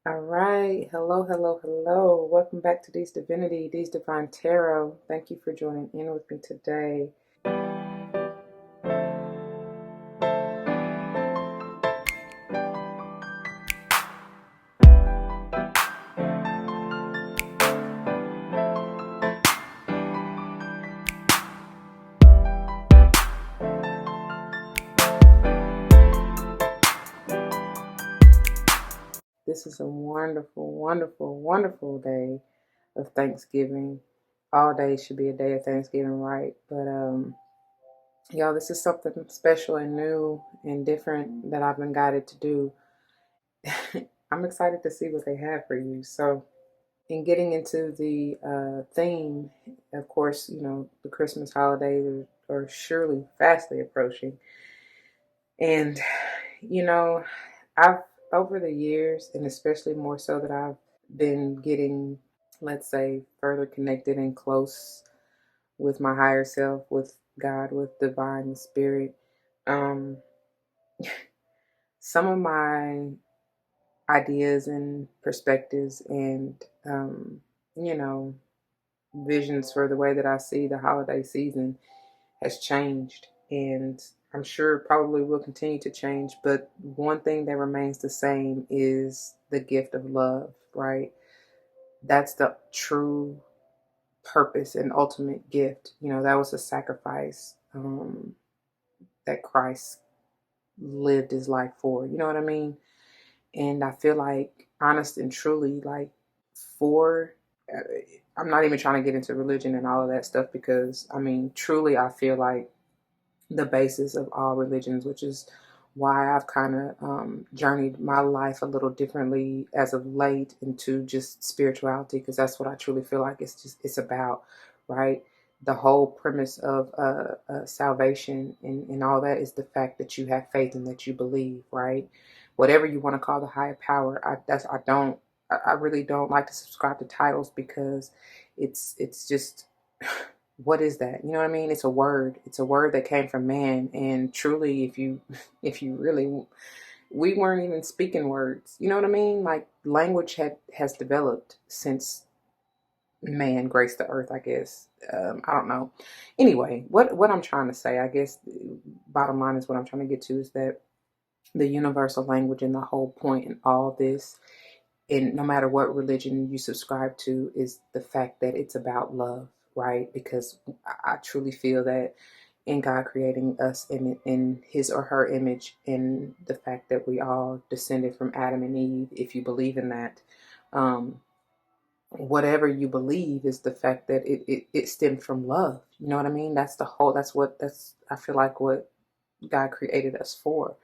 All right. Hello, hello, hello. Welcome back to These Divinity, These Divine Tarot. Thank you for joining in with me today. This is a wonderful, wonderful, wonderful day of Thanksgiving. All days should be a day of Thanksgiving, right? But y'all, this is something special and new and different that I've been guided to do. I'm excited to see what they have for you. So, in getting into the theme, of course, the Christmas holidays are surely fastly approaching. And, you know, I've, over the years, and especially more so that I've been getting, let's say, further connected and close with my higher self, with God, with divine spirit, um, some of my ideas and perspectives and, you know, visions for the way that I see the holiday season has changed. And I'm sure probably will continue to change. But one thing that remains the same is the gift of love, right? That's the true purpose and ultimate gift. That was a sacrifice that Christ lived his life for. You know what I mean? And I feel like, honest and truly, like, for uh, I'm not even trying to get into religion and all of that stuff because I mean, truly, I feel like the basis of all religions, which is why I've kind of journeyed my life a little differently as of late into just spirituality, because that's what I truly feel like it's about, right? The whole premise of salvation and all that is the fact that you have faith and that you believe, right? Whatever you want to call the higher power, I really don't like to subscribe to titles because it's just what is that? You know what I mean? It's a word. It's a word that came from man. And truly, if you really, we weren't even speaking words. You know what I mean? Like, language has developed since man graced the earth, I guess. I don't know. Anyway, what I'm trying to say, I guess, bottom line is what I'm trying to get to is that the universal language and the whole point in all this, and no matter what religion you subscribe to, is the fact that it's about love, right? Because I truly feel that in God creating us in his or her image, and the fact that we all descended from Adam and Eve, if you believe in that, um, whatever you believe is the fact that it stemmed from love. You know what I mean? That's I feel like what God created us for,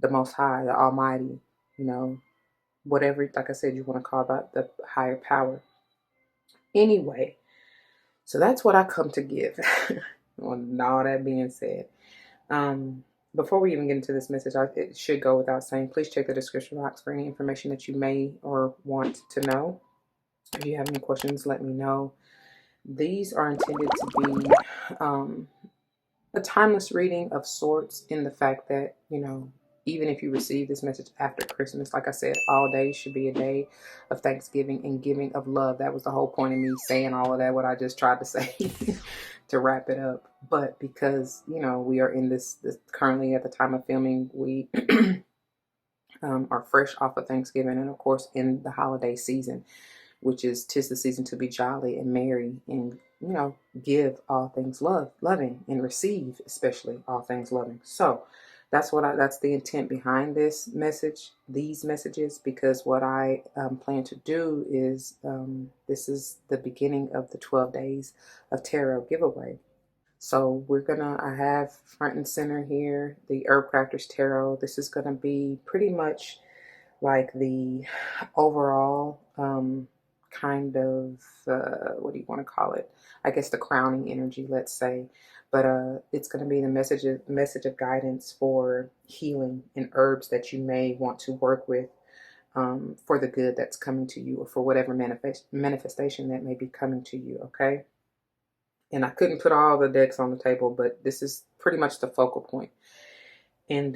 the Most High, the Almighty, you know, whatever, like I said, you want to call that, the higher power. Anyway, so that's what I come to give. With all that being said, um, before we even get into this message, it should go without saying, please check the description box for any information that you may or want to know. If you have any questions, let me know. These are intended to be a timeless reading of sorts, in the fact that, even if you receive this message after Christmas, like I said, all days should be a day of Thanksgiving and giving of love. That was the whole point of me saying all of that, what I just tried to say to wrap it up. But because, we are in this currently at the time of filming, we are fresh off of Thanksgiving and, of course, in the holiday season, which is 'tis the season to be jolly and merry and, give all things loving, and receive especially all things loving. So that's the intent behind these messages, because what I plan to do is, this is the beginning of the 12 days of tarot giveaway. So I have front and center here the HERBCRAFTE'S tarot. This is gonna be pretty much like the overall kind of, what do you want to call it? I guess the crowning energy, let's say. But it's going to be the message of guidance for healing and herbs that you may want to work with, for the good that's coming to you, or for whatever manifestation that may be coming to you. Okay. And I couldn't put all the decks on the table, but this is pretty much the focal point. And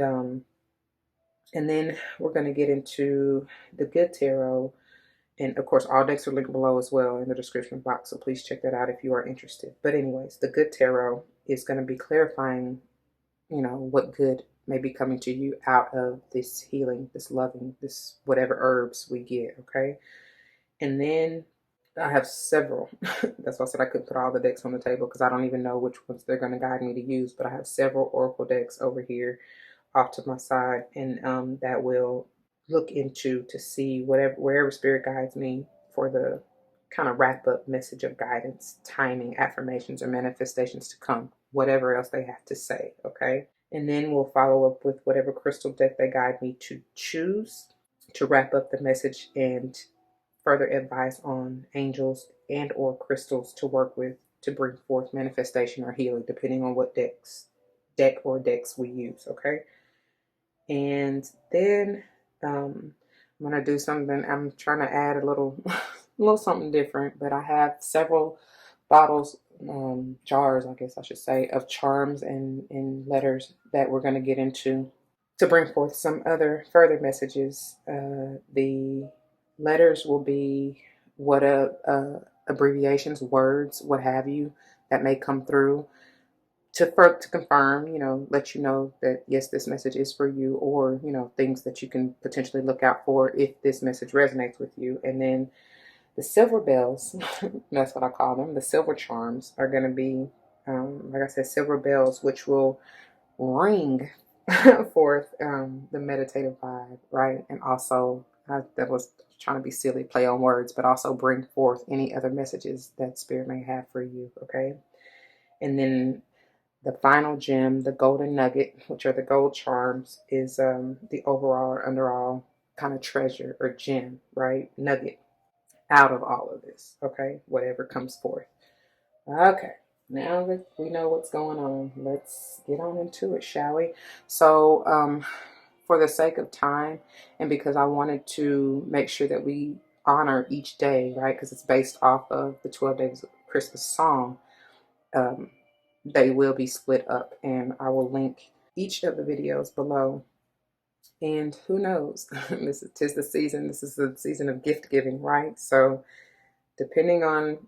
And then we're going to get into the Good Tarot. And of course, all decks are linked below as well in the description box. So please check that out if you are interested. But anyways, the Good Tarot is going to be clarifying, you know, what good may be coming to you out of this healing, this loving, this whatever herbs we get. Okay. And then I have several. That's why I said I couldn't put all the decks on the table because I don't even know which ones they're going to guide me to use. But I have several oracle decks over here off to my side, and that will look into to see wherever spirit guides me for the kind of wrap up message of guidance, timing, affirmations, or manifestations to come, whatever else they have to say. Okay. And then we'll follow up with whatever crystal deck they guide me to choose to wrap up the message and further advice on angels and or crystals to work with to bring forth manifestation or healing, depending on what deck or decks we use. Okay. And then I'm gonna do something. I'm trying to add a little something different, but I have several bottles, jars, I guess I should say, of charms and letters that we're gonna get into to bring forth some other further messages. The letters will be what abbreviations, words, what have you, that may come through to confirm, you know, let you know that yes, this message is for you, or you know, things that you can potentially look out for if this message resonates with you. And then the silver bells, that's what I call them, the silver charms, are going to be, like I said, silver bells, which will ring forth the meditative vibe, right? And also, that was trying to be silly, play on words, but also bring forth any other messages that spirit may have for you, okay? And then the final gem, the golden nugget, which are the gold charms, is the overall or underall kind of treasure or gem, right? Nugget out of all of this, okay? Whatever comes forth. Okay, now that we know what's going on, let's get on into it, shall we? So, for the sake of time, and because I wanted to make sure that we honor each day, right? Because it's based off of the 12 Days of Christmas song. They will be split up, and I will link each of the videos below. And who knows, this is 'tis the season. This is the season of gift giving, right? So depending on,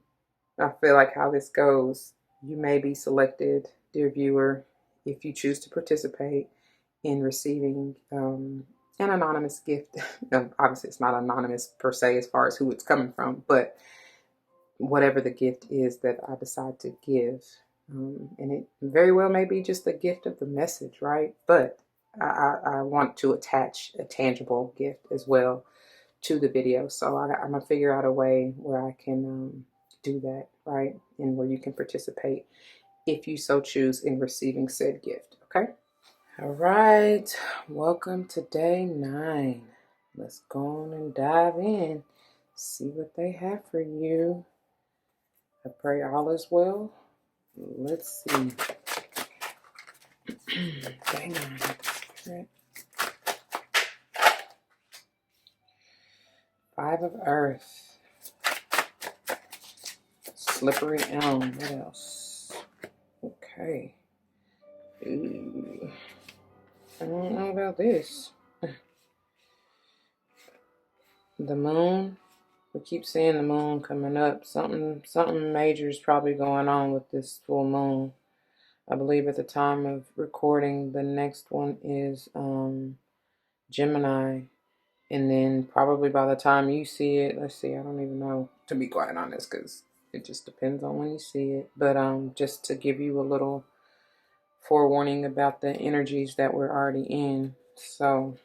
I feel like, how this goes, you may be selected, dear viewer, if you choose to participate in receiving an anonymous gift. Obviously, it's not anonymous per se as far as who it's coming from, but whatever the gift is that I decide to give. And it very well may be just the gift of the message, right? But I want to attach a tangible gift as well to the video. So I'm going to figure out a way where I can do that, right? And where you can participate if you so choose in receiving said gift, okay? All right. Welcome to day 9. Let's go on and dive in. See what they have for you. I pray all is well. Let's see. Day 9. 5 of Earth. Slippery elm. What else? Okay. Ooh. I don't know about this. The moon. We keep seeing the moon coming up. Something major is probably going on with this full moon. I believe at the time of recording, the next one is Gemini. And then probably by the time you see it, let's see, I don't even know, to be quite honest, because it just depends on when you see it. But just to give you a little forewarning about the energies that we're already in. So,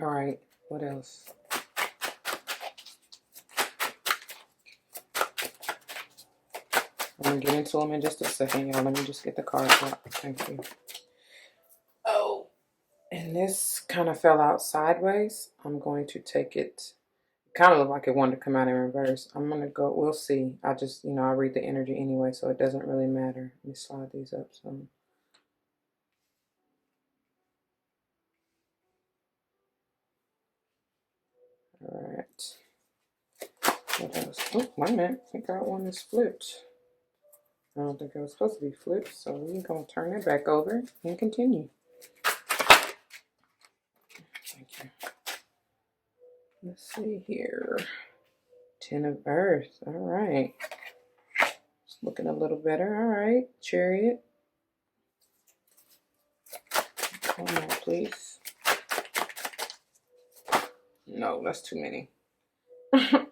all right, what else? I'm going to get into them in just a second, y'all. Let me just get the card out. Thank you. Oh, and this kind of fell out sideways. I'm going to take it. Kind of looked like it wanted to come out in reverse. I'm going to go. We'll see. I just, I read the energy anyway, so it doesn't really matter. Let me slide these up some. All right. What else? Oh, wait a minute. I think our one is flipped. I don't think it was supposed to be flipped, so we're going to turn it back over and continue. Let's see here. 10 of Earth. All right. It's looking a little better. All right. Chariot. One more, please. No, that's too many. I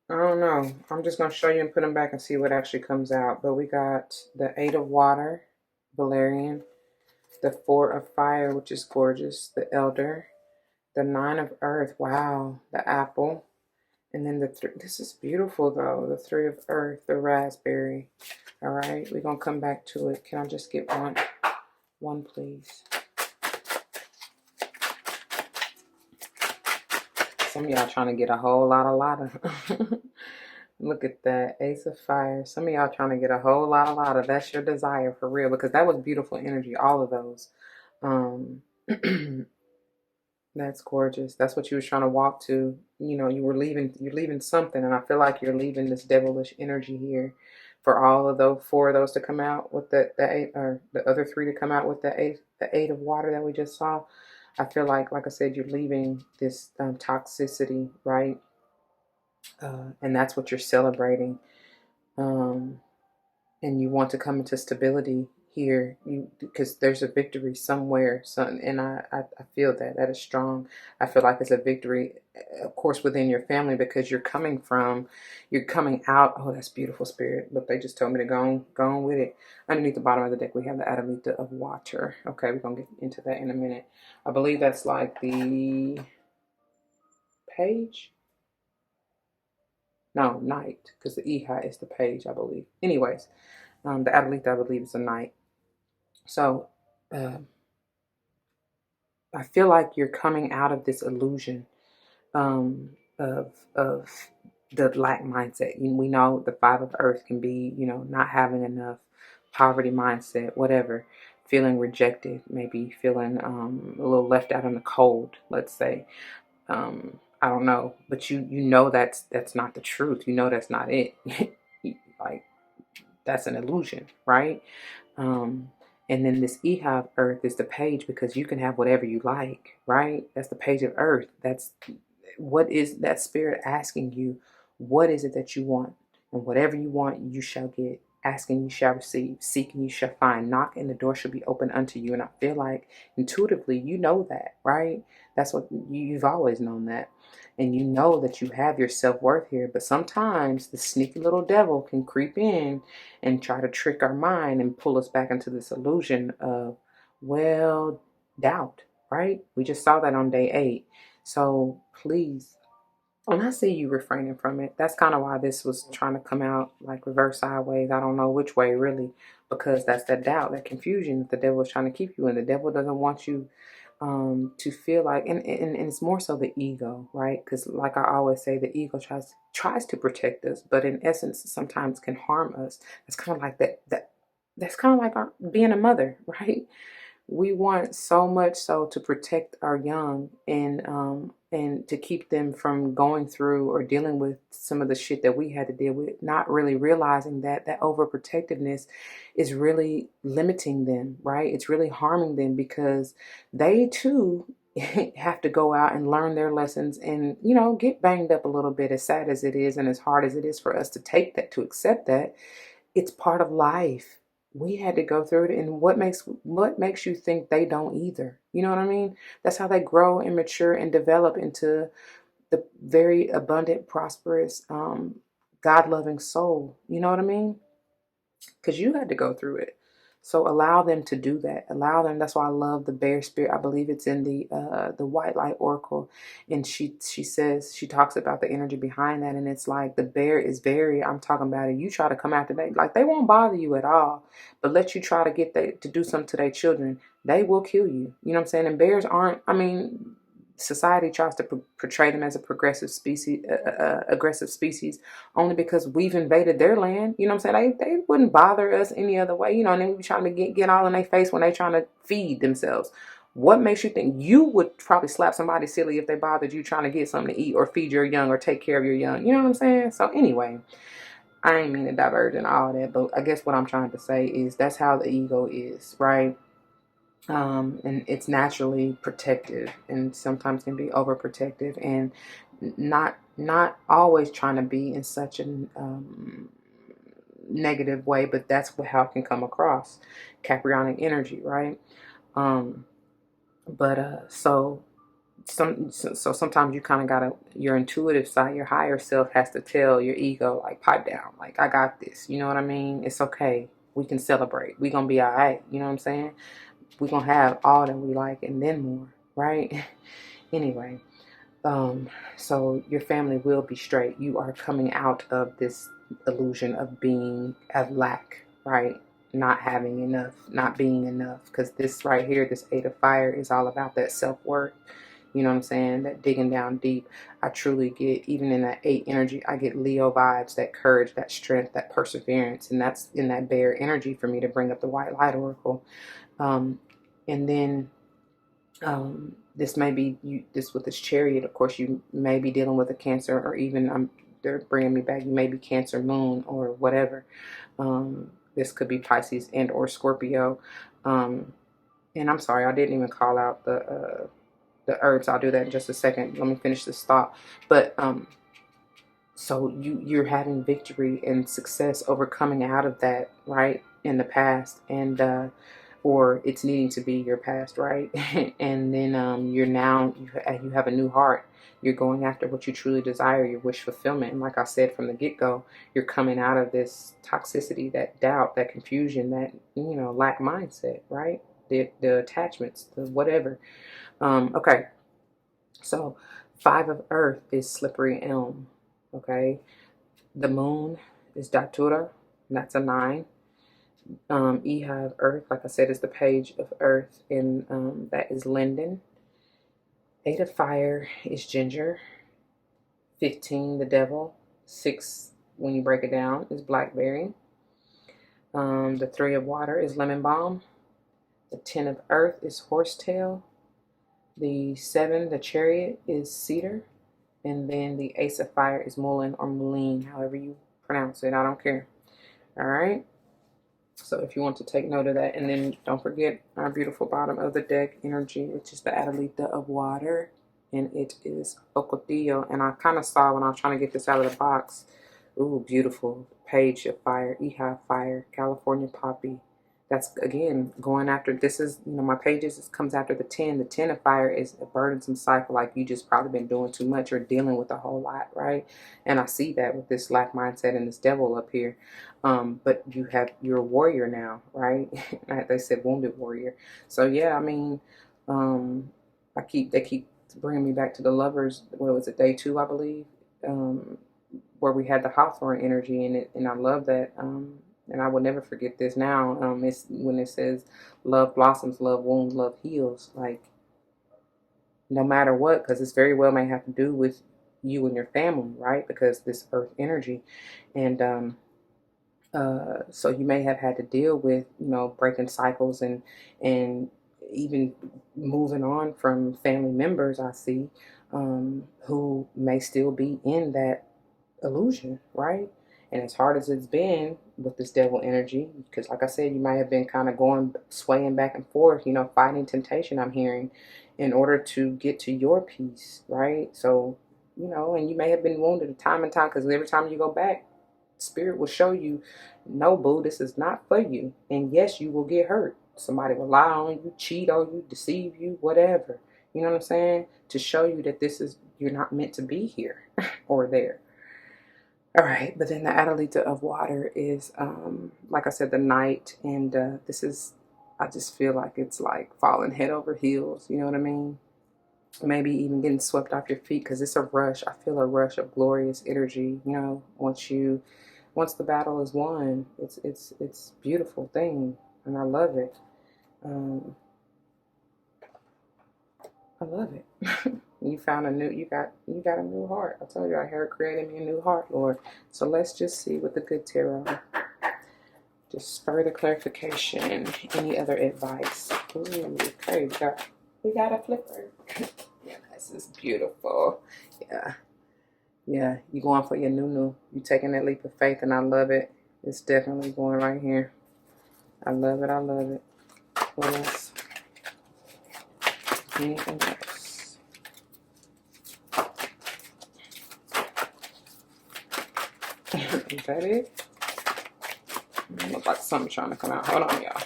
don't know. I'm just going to show you and put them back and see what actually comes out. But we got the 8 of Water, Valerian. The 4 of Fire, which is gorgeous. The Elder. The 9 of Earth. Wow. The Apple. And then the 3. This is beautiful, though. The 3 of Earth. The Raspberry. All right. We're going to come back to it. Can I just get one? One, please. Some of y'all trying to get a whole lot of. Look at that. Ace of Fire. Some of y'all trying to get a whole lot of. That's your desire for real, because that was beautiful energy. All of those. That's gorgeous. That's what you was trying to walk to. You know, you're leaving something, and I feel like you're leaving this devilish energy here. For all of those 4 of those to come out with the 8, or the other 3 to come out with the 8 of Water that we just saw. I feel like I said, you're leaving this toxicity, right? And that's what you're celebrating. And you want to come into stability here, because there's a victory somewhere. And I feel that is strong. I feel like it's a victory, of course, within your family, because you're coming out. Oh, that's beautiful, Spirit. Look, they just told me to go on with it. Underneath the bottom of the deck, we have the Adalita of Water. Okay, we're going to get into that in a minute. I believe that's like the page. No, Knight, because the Iha is the page, I believe. Anyways, the Adalita, I believe, is a Knight. So, I feel like you're coming out of this illusion of the lack mindset. We know the 5 of Earth can be, not having enough, poverty mindset, whatever, feeling rejected, maybe feeling a little left out in the cold, let's say. I don't know, but you know that's not the truth. You know that's not it. Like, that's an illusion, right? And then this Iha of Earth is the page, because you can have whatever you like, right? That's the page of Earth. That's what is that Spirit asking you. What is it that you want? And whatever you want, you shall get. Asking, you shall receive. Seeking, you shall find. Knock, and the door shall be open unto you. And I feel like intuitively, you know that, right? That's what you've always known that. And you know that you have your self-worth here. But sometimes the sneaky little devil can creep in and try to trick our mind and pull us back into this illusion of, doubt, right? We just saw that on day 8. So please, when I see you refraining from it, that's kind of why this was trying to come out like reverse sideways. I don't know which way really, because that's that doubt, that confusion that the devil is trying to keep you in. The devil doesn't want you to feel like, and it's more so the ego, right? Because like I always say, the ego tries to protect us, but in essence, sometimes can harm us. It's kind of like that's kind of like being a mother, right? We want so much so to protect our young and to keep them from going through or dealing with some of the shit that we had to deal with, not really realizing that overprotectiveness is really limiting them, right? It's really harming them, because they too have to go out and learn their lessons and, get banged up a little bit, as sad as it is and as hard as it is for us to take that, to accept that. It's part of life. We had to go through it, and what makes you think they don't either? You know what I mean? That's how they grow and mature and develop into the very abundant, prosperous, God-loving soul. You know what I mean? Because you had to go through it. So allow them to do that. Allow them. That's why I love the bear spirit. I believe it's in the White Light Oracle, and she says, she talks about the energy behind that, and it's like the bear is very. I'm talking about it. You try to come after them, like they won't bother you at all, but let you try to get to do something to their children, they will kill you. You know what I'm saying? And bears aren't. I mean, society tries to portray them as a progressive species, aggressive species, only because we've invaded their land. You know what I'm saying? They wouldn't bother us any other way. And then we be trying to get all in their face when they trying to feed themselves. What makes you think you would probably slap somebody silly if they bothered you trying to get something to eat or feed your young or take care of your young? You know what I'm saying? So anyway, I ain't mean to diverge in all that, but I guess what I'm trying to say is that's how the ego is, right? And it's naturally protective, and sometimes can be overprotective, and not always trying to be in such a negative way, but that's how it can come across. Caprionic energy, right? Um, but so sometimes you kind of gotta, your intuitive side, your higher self has to tell your ego, like, pipe down, like, I got this, you know what I mean? It's okay, we can celebrate, we gonna be all right, you know what I'm saying? We gonna have all that we like and then more, right? Anyway, so your family will be straight. You are coming out of this illusion of being of lack, right? Not having enough, not being enough, because this right here, this Eight of Fire, is all about that self-worth. You know what I'm saying? That digging down deep. I truly get, even in that 8 energy, I get Leo vibes, that courage, that strength, that perseverance. And that's in that bear energy for me to bring up the White Light Oracle. And then this may be you. This with this Chariot, of course, you may be dealing with a Cancer, or even they're bringing me back. You may be Cancer Moon or whatever. This could be Pisces and or Scorpio. And I'm sorry, I didn't even call out the herbs. I'll do that in just a second. Let me finish this thought. But so you're having victory and success over coming out of that, right, in the past, and or it's needing to be your past, right? And then you're now, you have a new heart. You're going after what you truly desire, your wish fulfillment. And like I said from the get-go, you're coming out of this toxicity, that doubt, that confusion, that, you know, lack mindset, right? The attachments, the whatever. Okay, so 5 of Earth is slippery elm. Okay, the moon is Datura, and that's a 9. Eha of Earth, like I said, is the page of Earth, and that is Linden. 8 of Fire is Ginger. 15, the Devil. 6, when you break it down, is Blackberry. The 3 of Water is Lemon Balm. The 10 of Earth is Horsetail. The 7, the Chariot, is Cedar. And then the Ace of Fire is Mullein or Mullein, however you pronounce it. I don't care. All right. So if you want to take note of that. And then don't forget our beautiful bottom of the deck energy, which is the Adelita of Water. And it is Ocotillo. And I kind of saw when I was trying to get this out of the box. Ooh, beautiful. Page of Fire, Eha Fire, California Poppy. That's, again, going after, this is, you know, my pages, this comes after the 10. The 10 of Fire is a burdensome cycle, like you just probably been doing too much or dealing with a whole lot, right? And I see that with this lack mindset and this devil up here. But you're a warrior now, right? They said wounded warrior. So yeah, I mean, they keep bringing me back to the Lovers. What was it, day 2, I believe, where we had the Hawthorne energy in it, and I love that. And I will never forget this now. It's when it says, love blossoms, love wounds, love heals. Like, no matter what, because this very well may have to do with you and your family, right? Because this earth energy. And so you may have had to deal with, you know, breaking cycles and even moving on from family members, I see, who may still be in that illusion, right? And as hard as it's been with this devil energy, because like I said, you might have been kind of swaying back and forth, you know, fighting temptation, I'm hearing, in order to get to your peace, right? So, you know, and you may have been wounded time and time, because every time you go back, Spirit will show you, no, boo, this is not for you. And yes, you will get hurt. Somebody will lie on you, cheat on you, deceive you, whatever. You know what I'm saying? To show you that you're not meant to be here or there. All right, but then the Adelita of Water is, like I said, the Knight, and I just feel like it's like falling head over heels, you know what I mean? Maybe even getting swept off your feet, because it's a rush. I feel a rush of glorious energy, you know, once the battle is won. It's a beautiful thing, and I love it. I love it. You got a new heart. I told you I had created me a new heart, Lord. So let's just see with the good tarot. Just further clarification. Any other advice? Ooh, okay, we got a flipper. Yeah, this is beautiful. Yeah. You going for your new. You taking that leap of faith, and I love it. It's definitely going right here. I love it. What else? Anything else? Is that it? It looks like something trying to come out. Hold on, y'all.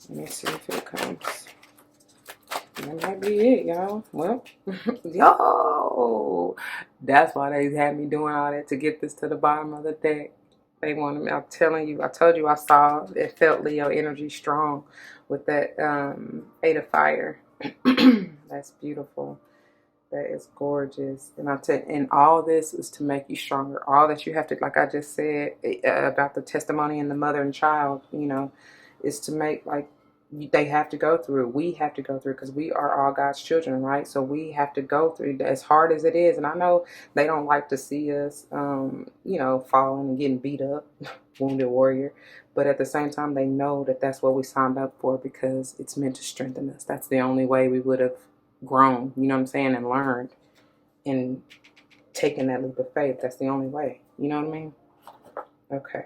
Let me see if it comes. That might be it, y'all. Well, yo, that's why they had me doing all that, to get this to the bottom of the deck. They wanted me. I'm telling you. I told you I saw it. Felt Leo energy strong with that 8 of fire. That's beautiful. That is gorgeous. And and all this is to make you stronger. All that you have to, like I just said about the testimony and the mother and child, you know, is to make, like, they have to go through. We have to go through, because we are all God's children, right? So we have to go through, as hard as it is. And I know they don't like to see us, you know, falling and getting beat up, wounded warrior. But at the same time, they know that that's what we signed up for, because it's meant to strengthen us. That's the only way we would have grown, you know what I'm saying, and learned and taken that leap of faith. That's the only way, you know what I mean? Okay.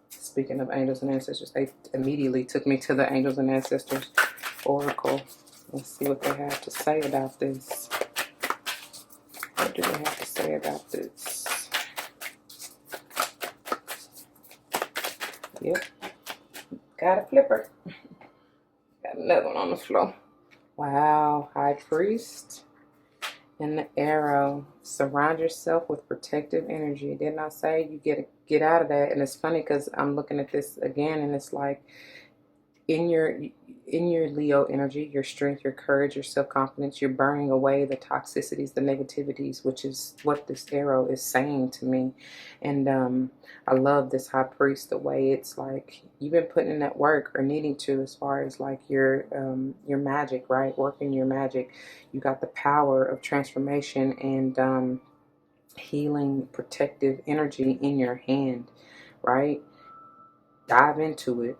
Speaking of angels and ancestors, they immediately took me to the Angels and Ancestors Oracle. Let's see what they have to say about this. What do they have to say about this? Yep. Got a flipper. Got another one on the floor. Wow. High Priest and the Arrow. Surround yourself with protective energy. Didn't I say you get out of that? And it's funny because I'm looking at this again, and it's like in your Leo energy, your strength, your courage, your self-confidence, you're burning away the toxicities, the negativities, which is what this arrow is saying to me. And I love this High Priest, the way it's like you've been putting in that work, or needing to, as far as like your magic, right? Working your magic. You got the power of transformation and healing, protective energy in your hand, right? Dive into it.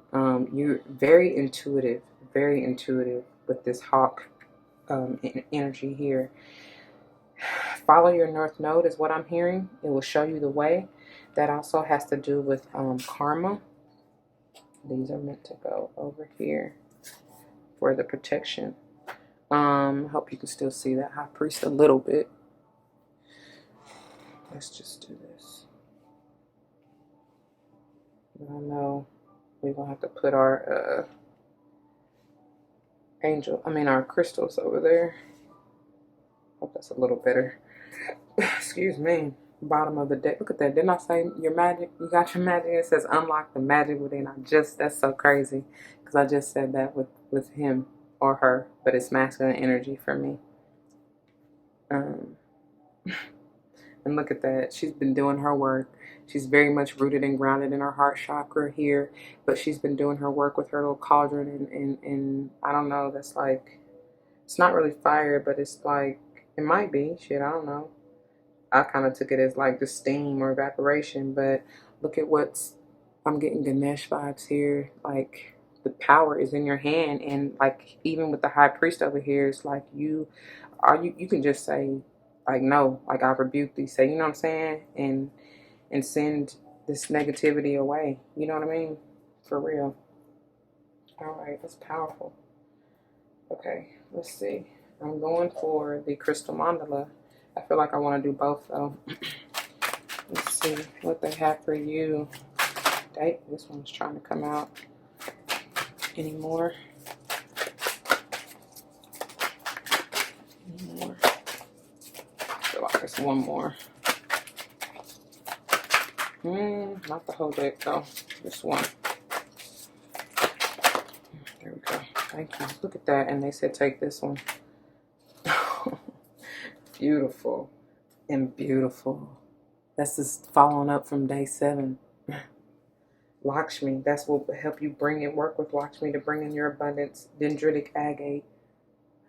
You're very intuitive with this hawk energy here. Follow your north node is what I'm hearing. It will show you the way. That also has to do with karma. These are meant to go over here for the protection. Hope you can still see that High Priest a little bit. Let's just do this. I know we're gonna have to put our our crystals over there. Hope that's a little better. Excuse me. Bottom of the deck. Look at that. Didn't I say your magic? You got your magic. It says unlock the magic within. That's so crazy, because I just said that with him or her, but it's masculine energy for me. And look at that. She's been doing her work. She's very much rooted and grounded in her heart chakra here, but she's been doing her work with her little cauldron and I don't know, that's like, it's not really fire, but it's like, it might be, shit, I don't know. I kind of took it as like the steam or evaporation, but look at I'm getting Ganesh vibes here. Like, the power is in your hand, and like, even with the High Priest over here, it's like you can just say, like, no, like, I rebuke these, say, you know what I'm saying, and send this negativity away. You know what I mean? For real. All right, that's powerful. Okay, let's see. I'm going for the crystal mandala. I feel like I want to do both though. Let's see what they have for you. Dang, this one's trying to come out anymore. I feel like there's one more. Not the whole deck though. This one. There we go. Thank you. Look at that. And they said take this one. Beautiful. And beautiful. That's just following up from day 7. Lakshmi. That's what will help you work with Lakshmi to bring in your abundance. Dendritic agate.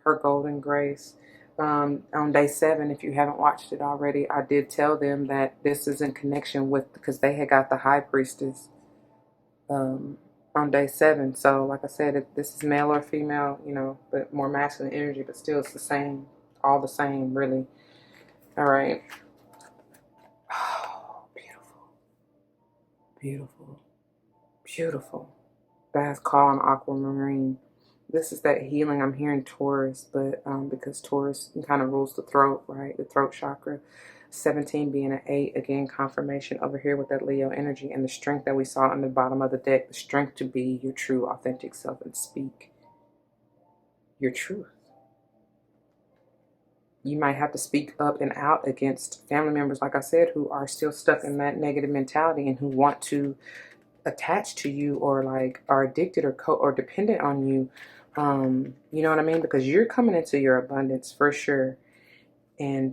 Her golden grace. On day 7, if you haven't watched it already, I did tell them that this is in connection with, because they had got the High Priestess on day 7. So like I said, this is male or female, you know, but more masculine energy, but still it's the same, all the same, really. All right. Oh, beautiful. Beautiful. Beautiful. Bath, calm, aquamarine. This is that healing. I'm hearing Taurus, but because Taurus kind of rules the throat, right? The throat chakra. 17 being an 8, again, confirmation over here with that Leo energy and the strength that we saw on the bottom of the deck, the strength to be your true, authentic self and speak your truth. You might have to speak up and out against family members, like I said, who are still stuck in that negative mentality and who want to attach to you or like are addicted or dependent on you. You know what I mean? Because you're coming into your abundance for sure. And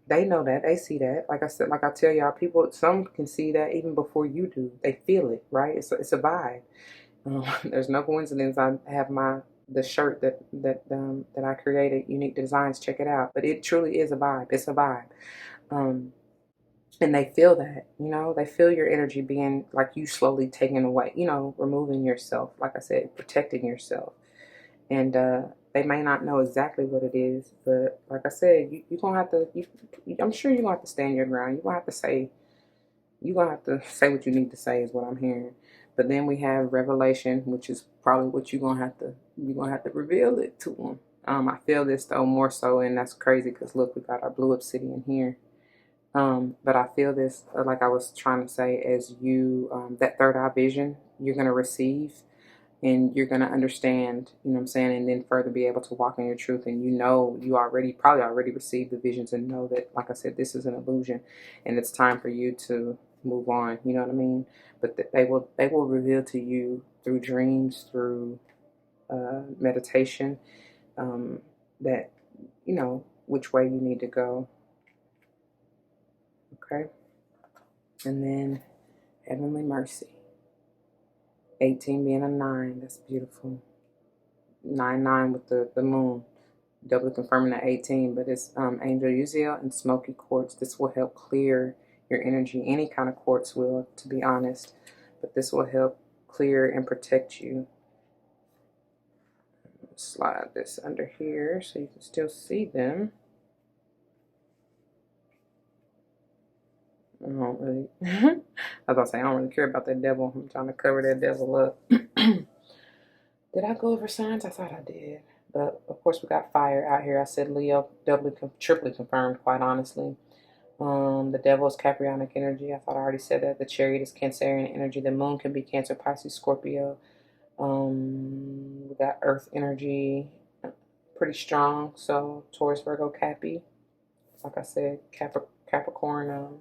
they know that, they see that. Like I said, like I tell y'all, people, some can see that even before you do. They feel it, right? It's a vibe. There's no coincidence. I have the shirt that I created, Uneek Dezins. Check it out. But it truly is a vibe. It's a vibe. And they feel that, you know, they feel your energy being like you slowly taking away, you know, removing yourself. Like I said, protecting yourself. And they may not know exactly what it is, but like I said, you're gonna have to. I'm sure you're gonna have to stand your ground. You're gonna have to say. You're gonna have to say what you need to say, is what I'm hearing. But then we have revelation, which is probably what you're gonna have to. You're gonna have to reveal it to them. I feel this though more so, and that's crazy because look, we got our blue obsidian here. But I feel this, like I was trying to say, as you that third eye vision, you're gonna receive. And you're going to understand, you know what I'm saying, and then further be able to walk in your truth. And you know, you probably already received the visions and know that, like I said, this is an illusion and it's time for you to move on, you know what I mean? But they will reveal to you through dreams, through meditation, that, you know, which way you need to go. Okay? And then heavenly mercy. 18 being a 9, that's beautiful. 9 with the moon, doubly confirming the 18, but it's Angel Uziel and Smoky Quartz. This will help clear your energy. Any kind of quartz will, to be honest, but this will help clear and protect you. Slide this under here so you can still see them. I don't really, I was about to say, I don't really care about that devil. I'm trying to cover that devil up. Did I go over signs? I thought I did. But of course, we got fire out here. I said Leo, triply confirmed, quite honestly. The devil is Caprionic energy. I thought I already said that. The chariot is Cancerian energy. The moon can be Cancer, Pisces, Scorpio. We got earth energy, pretty strong. So Taurus, Virgo, Cappy. Like I said, Capricorn,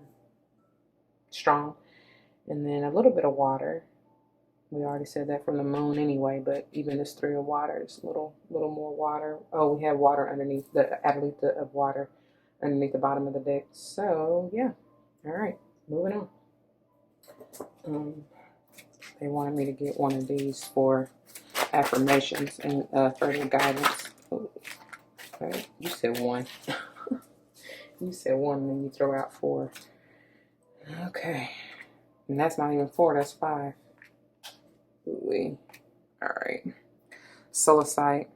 strong. And then a little bit of water. We already said that from the moon anyway, but even this 3 of water is a little more water. Oh, we have water underneath, the adalita of water underneath the bottom of the deck. So, yeah. All right. Moving on. They wanted me to get one of these for affirmations and further guidance. Ooh, okay. You said 1. You said 1 and then you throw out 4. Okay. And that's not even 4, that's 5. Ooh-wee. All right. Solar site.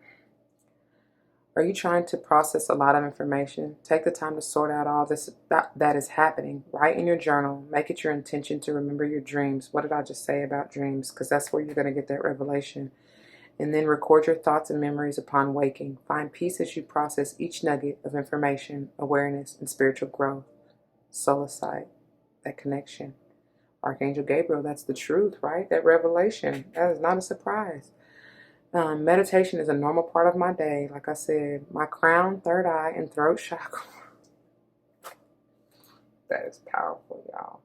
Are you trying to process a lot of information? Take the time to sort out all this that is happening. Write in your journal. Make it your intention to remember your dreams. What did I just say about dreams? Because that's where you're going to get that revelation. And then record your thoughts and memories upon waking. Find peace as you process each nugget of information, awareness, and spiritual growth. Solar site. That connection. Archangel Gabriel, that's the truth, right? That revelation. That is not a surprise. Meditation is a normal part of my day. Like I said, my crown, third eye, and throat chakra. That is powerful, y'all.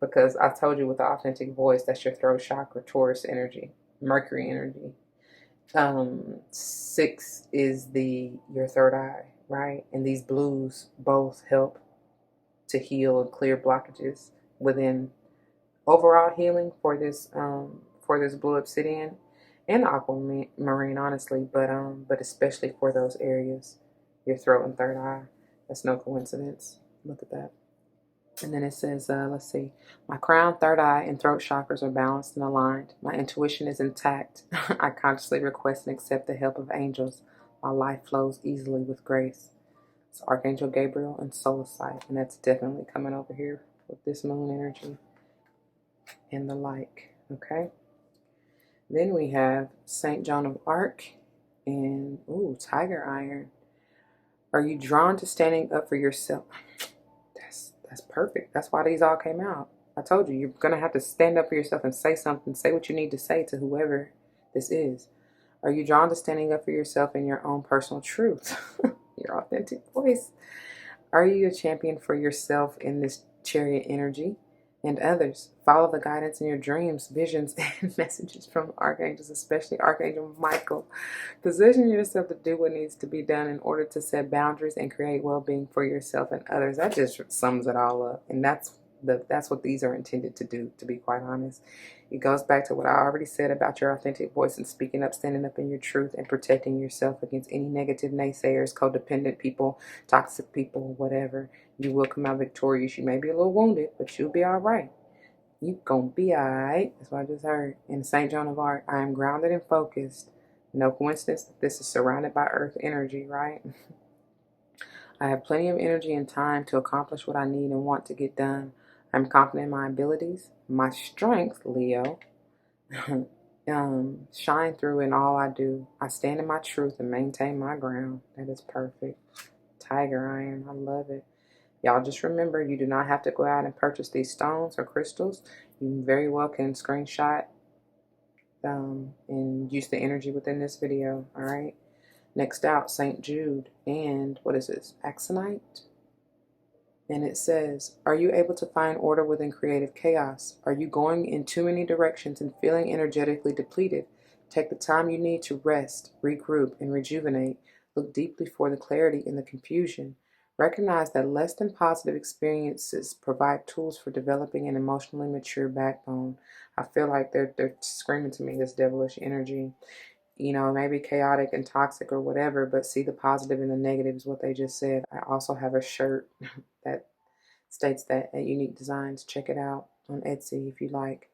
Because I told you with the authentic voice, that's your throat chakra, Taurus energy, Mercury energy. 6 is your third eye, right? And these blues both help to heal and clear blockages within overall healing for this blue obsidian and aquamarine, honestly, but especially for those areas, your throat and third eye. That's no coincidence. Look at that. And then it says, let's see, my crown, third eye, and throat chakras are balanced and aligned. My intuition is intact. I consciously request and accept the help of angels. My life flows easily with grace. It's Archangel Gabriel and solar site, and that's definitely coming over here with this moon energy and the like. Okay. Then we have Saint Joan of Arc and, ooh, Tiger Iron. Are you drawn to standing up for yourself? That's perfect. That's why these all came out. I told you, you're going to have to stand up for yourself and say something. Say what you need to say to whoever this is. Are you drawn to standing up for yourself in your own personal truth? Your authentic voice. Are you a champion for yourself in this chariot energy and others? Follow the guidance in your dreams, visions, and messages from archangels, especially Archangel Michael. Position yourself to do what needs to be done in order to set boundaries and create well-being for yourself and others. That just sums it all up. And that's what these are intended to do, to be quite honest. It goes back to what I already said about your authentic voice and speaking up, standing up in your truth, and protecting yourself against any negative naysayers, codependent people, toxic people, whatever. You will come out victorious. You may be a little wounded, but you'll be all right. You gonna be all right. That's what I just heard. In St. Joan of Arc, I am grounded and focused. No coincidence that this is surrounded by earth energy, right? I have plenty of energy and time to accomplish what I need and want to get done. I'm confident in my abilities. My strength, Leo, shine through in all I do. I stand in my truth and maintain my ground. That is perfect. Tiger Iron, I love it. Y'all just remember, you do not have to go out and purchase these stones or crystals. You very well can screenshot and use the energy within this video, all right? Next out, St. Jude and what is this? Axonite. And it says, are you able to find order within creative chaos? Are you going in too many directions and feeling energetically depleted? Take the time you need to rest, regroup, and rejuvenate. Look deeply for the clarity in the confusion. Recognize that less than positive experiences provide tools for developing an emotionally mature backbone. I feel like they're screaming to me, this devilish energy. You know, maybe chaotic and toxic or whatever, but see the positive and the negative is what they just said. I also have a shirt that states that at Uneek Dezins. Check it out on Etsy if you like.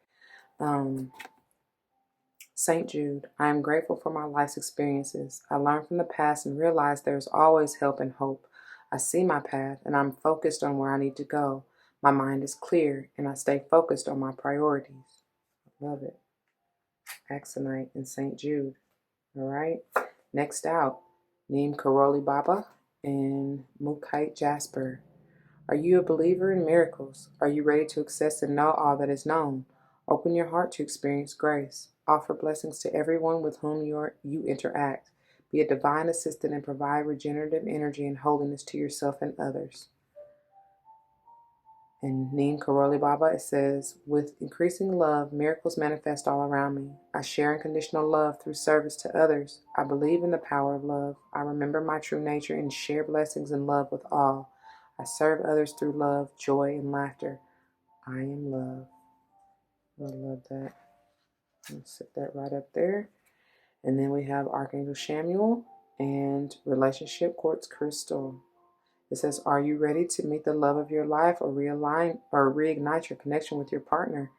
St. Jude, I am grateful for my life's experiences. I learned from the past and realize there is always help and hope. I see my path and I'm focused on where I need to go. My mind is clear and I stay focused on my priorities. Love it. Axonite and St. Jude. All right. Next out, Neem Karoli Baba and Mukite Jasper. Are you a believer in miracles? Are you ready to access and know all that is known? Open your heart to experience grace. Offer blessings to everyone with whom you interact. Be a divine assistant and provide regenerative energy and holiness to yourself and others. In Neem Karoli Baba, it says, with increasing love, miracles manifest all around me. I share unconditional love through service to others. I believe in the power of love. I remember my true nature and share blessings and love with all. I serve others through love, joy, and laughter. I am love. I love that. Let's set that right up there. And then we have Archangel Samuel and Relationship Quartz Crystal. It says, are you ready to meet the love of your life or realign or reignite your connection with your partner?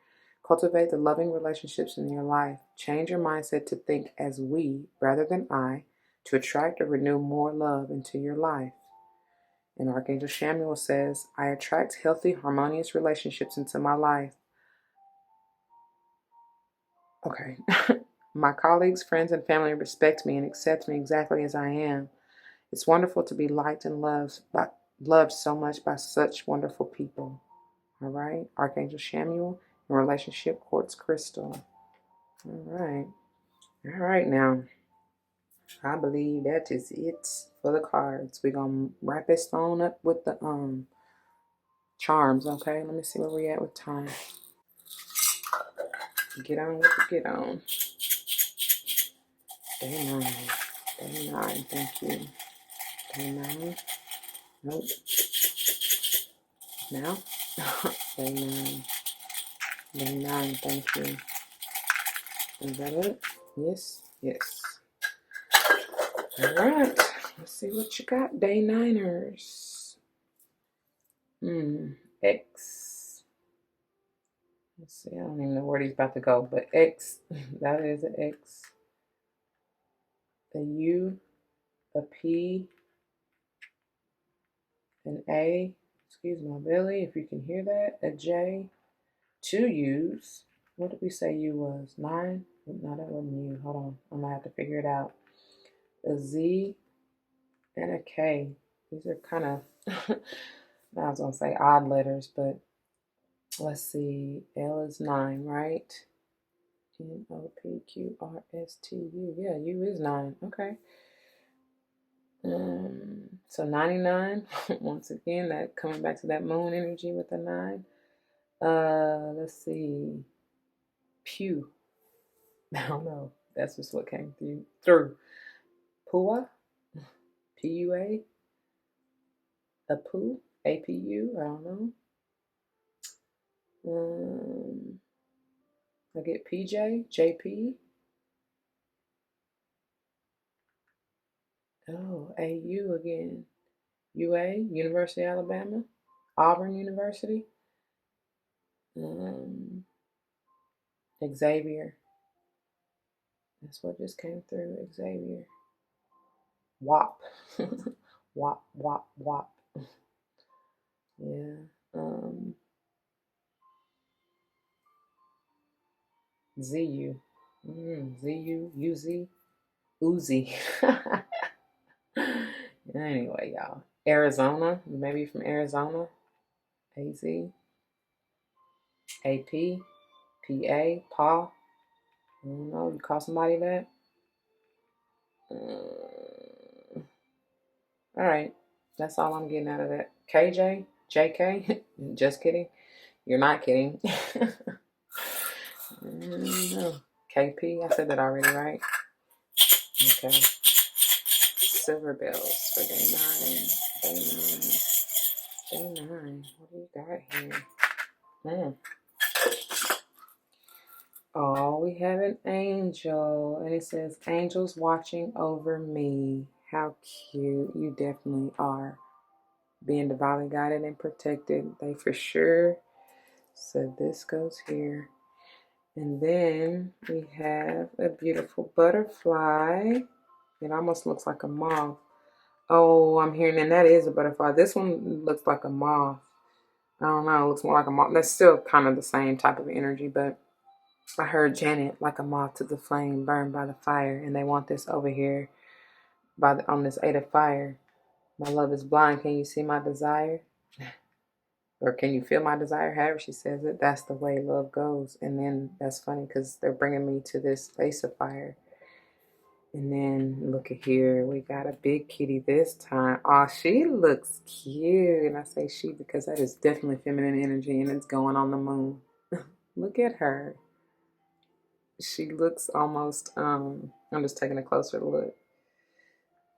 Cultivate the loving relationships in your life. Change your mindset to think as we rather than I to attract or renew more love into your life. And Archangel Samuel says, I attract healthy, harmonious relationships into my life. Okay. My colleagues, friends, and family respect me and accept me exactly as I am. It's wonderful to be liked and loved so much by such wonderful people. All right. Archangel Samuel and Relationship Quartz Crystal. All right. All right now. I believe that is it for the cards. We're gonna wrap this on up with the charms, okay? Let me see where we at with time. Get on with the get on. Day 9. Day 9, thank you. Day 9. Nope. Now? Day 9. Day 9, thank you. Is that it? Yes? Yes. Alright. Let's see what you got, Day 9ers. X. Let's see, I don't even know where he's about to go, but X. That is an X. A U, a P, an A. Excuse my belly, if you can hear that. A J. 2 U's. What did we say U was? 9? No, that wasn't you. Hold on. I'm going to have to figure it out. A Z and a K. These are kind of, I was going to say odd letters, but let's see. L is 9, right? NOPQRSTU. Yeah, U is 9. Okay. So 99. Once again, that coming back to that moon energy with the 9. Let's see. Pew. I don't know. That's just what came through. Pua. PUA. Apu. APU. I don't know. I get PJ. JP. Oh, AU again. UA. University of Alabama. Auburn University. Xavier. That's what just came through. Xavier. WAP. WAP, WAP, WAP. Yeah. ZU. ZU, UZ, Uzi. Anyway, y'all. Arizona. You may be from Arizona. AZ. AP. PA. PA. I don't know. You call somebody that? All right. That's all I'm getting out of that. KJ. JK. Just kidding. You're not kidding. No. KP. I said that already, right? Okay. Silver bells for day 9. Day 9. What do you got here? Oh, we have an angel. And it says, angels watching over me. How cute. You definitely are. Being divinely guided and protected. They for sure. So this goes here. And then we have a beautiful butterfly. It almost looks like a moth. Oh, I'm hearing, and that is a butterfly. This one looks like a moth. I don't know. It looks more like a moth. That's still kind of the same type of energy, but I heard Janet, like a moth to the flame, burned by the fire, and they want this over here on this 8 of fire. My love is blind. Can you see my desire? Or can you feel my desire? However she says it, that's the way love goes. And then that's funny because they're bringing me to this place of fire. And then look at here, we got a big kitty this time. Oh, she looks cute. And I say she because that is definitely feminine energy and it's going on the moon. Look at her. She looks almost, I'm just taking a closer look.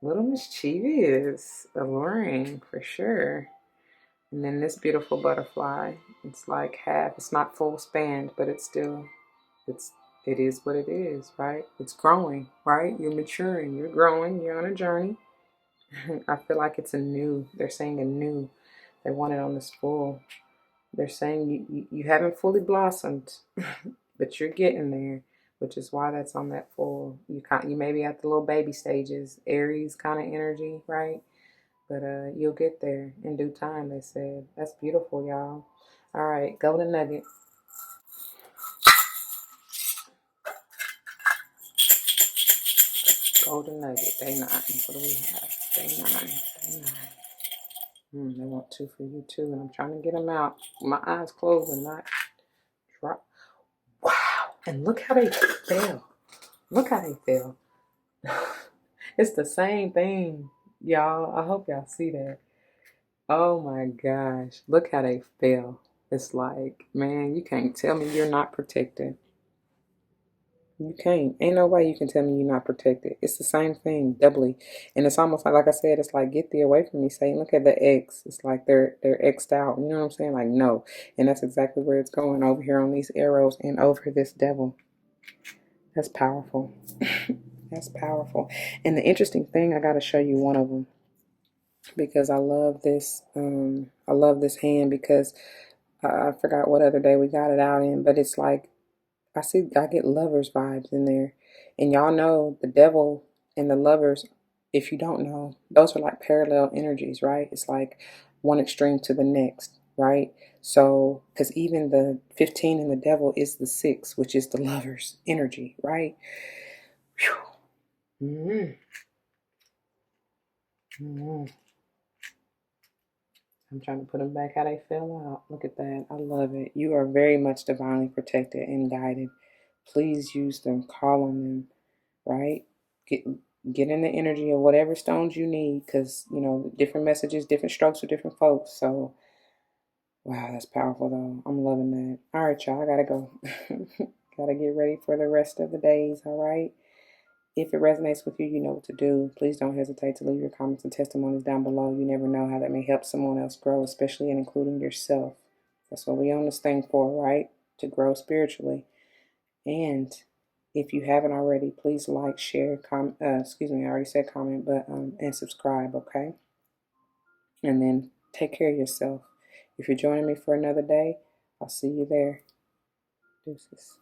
Little mischievous, alluring for sure. And then this beautiful butterfly, it's like half, it's not full spanned, but it's still, it is what it is, right? It's growing, right? You're maturing, you're growing, you're on a journey. I feel like it's they're saying a new. They want it on this full. They're saying you haven't fully blossomed, but you're getting there, which is why that's on that full. You may be at the little baby stages, Aries kind of energy, right? But you'll get there in due time, they said. That's beautiful, y'all. All right, golden nugget. Golden nugget, day 9. What do we have? Day 9, day 9. They want 2 for you too, and I'm trying to get them out. My eyes closed and not drop. Wow, and look how they fell. Look how they fell. It's the same thing, y'all. I hope y'all see that. Oh my gosh, look how they fell. It's like, man, you can't tell me you're not protected. You can't. Ain't no way you can tell me you're not protected. It's the same thing, doubly. And it's almost like I said, it's like, get thee away from me, Satan. Look at the X. It's like they're X'd out. You know what I'm saying? Like, no. And that's exactly where it's going, over here on these arrows and over this devil. That's powerful. That's powerful. And the interesting thing, I got to show you one of them because I love this. I love this hand because I forgot what other day we got it out in, but it's like, I get lovers vibes in there. And y'all know the devil and the lovers, if you don't know, those are like parallel energies, right? It's like one extreme to the next. right? So, because even the 15 in the devil is the 6, which is the lover's energy, right? Mm-hmm. Mm-hmm. I'm trying to put them back how they fell out. Look at that. I love it. You are very much divinely protected and guided. Please use them. Call on them, right? Get get in the energy of whatever stones you need, because different messages, different strokes for different folks. So wow, that's powerful though. I'm loving that. All right, y'all, I gotta go. Gotta get ready for the rest of the days. All right. If it resonates with you, you know what to do. Please don't hesitate to leave your comments and testimonies down below. You never know how that may help someone else grow, especially in including yourself. That's what we own this thing for, right? To grow spiritually. And if you haven't already, please like, share, comment. Excuse me, I already said comment, but and subscribe, okay? And then take care of yourself. If you're joining me for another day, I'll see you there. Deuces.